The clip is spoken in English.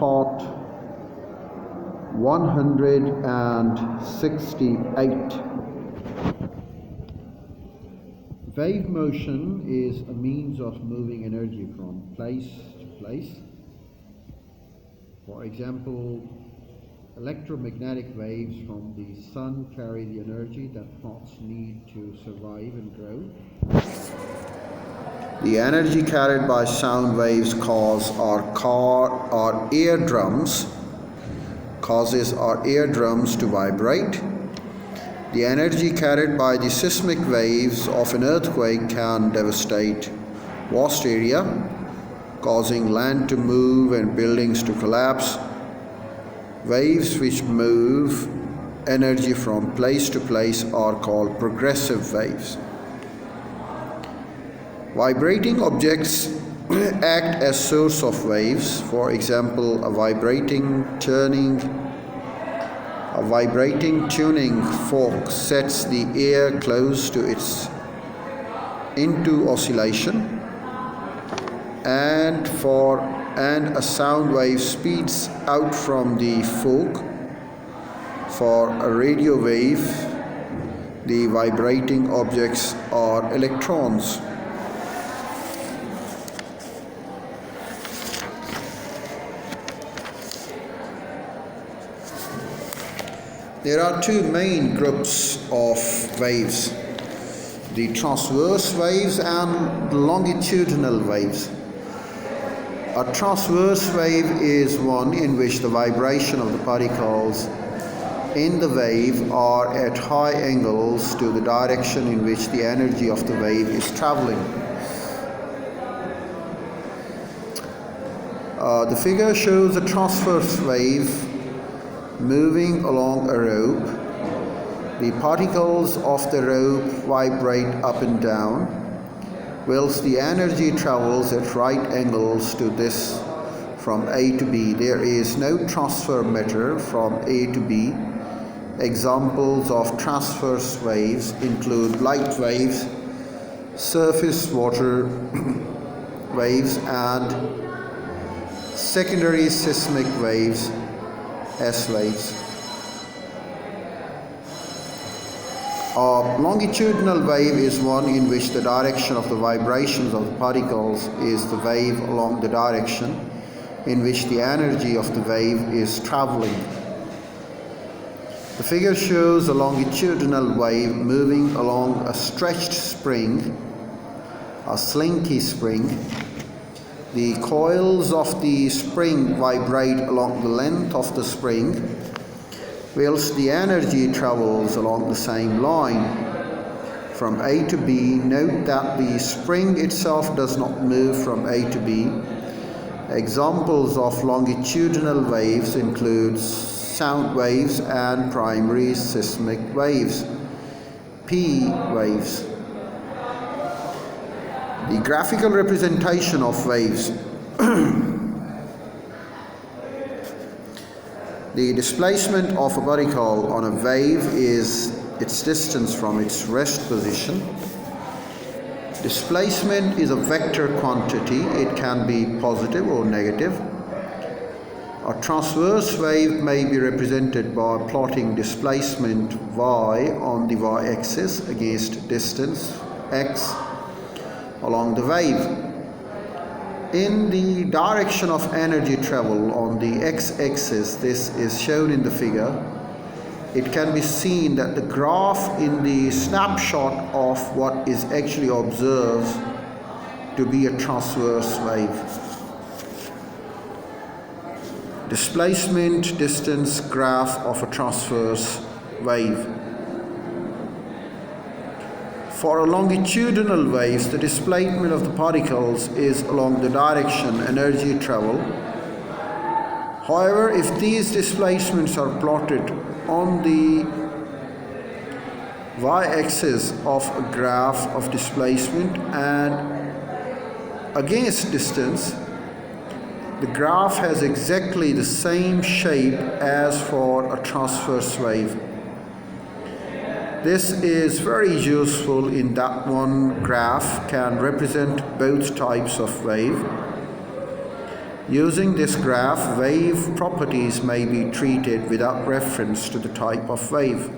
part 168. Wave motion is a means of moving energy from place to place. For example, electromagnetic waves from the sun carry the energy that plants need to survive and grow. The energy carried by sound waves causes our eardrums to vibrate. The energy carried by the seismic waves of an earthquake can devastate vast area, causing land to move and buildings to collapse. Waves which move energy from place to place are called progressive waves. Vibrating objects act as source of waves. For example, a vibrating tuning fork sets the air close to into oscillation, and a sound wave speeds out from the fork. For a radio wave, the vibrating objects are electrons. There are two main groups of waves: the transverse waves and longitudinal waves. A transverse wave is one in which the vibration of the particles in the wave are at high angles to the direction in which the energy of the wave is traveling. The figure shows a transverse wave moving along a rope. The particles of the rope vibrate up and down, whilst the energy travels at right angles to this from A to B. There is no transfer matter from A to B. Examples of transverse waves include light waves, surface water waves, and secondary seismic waves, S waves. A longitudinal wave is one in which the direction of the vibrations of the particles is the wave along the direction in which the energy of the wave is traveling. The figure shows a longitudinal wave moving along a stretched spring, a slinky spring. The coils of the spring vibrate along the length of the spring, whilst the energy travels along the same line from A to B. Note that the spring itself does not move from A to B. Examples of longitudinal waves include sound waves and primary seismic waves, P waves. The graphical representation of waves. The displacement of a particle on a wave is its distance from its rest position. Displacement is a vector quantity. It can be positive or negative. A transverse wave may be represented by plotting displacement y on the y-axis against distance x along the wave. In the direction of energy travel on the x-axis, this is shown in the figure, it can be seen that the graph in the snapshot of what is actually observed to be a transverse wave. Displacement distance graph of a transverse wave. For a longitudinal wave, the displacement of the particles is along the direction energy travel. However, if these displacements are plotted on the y-axis of a graph of displacement and against distance, the graph has exactly the same shape as for a transverse wave. This is very useful in that one graph can represent both types of wave. Using this graph, wave properties may be treated without reference to the type of wave.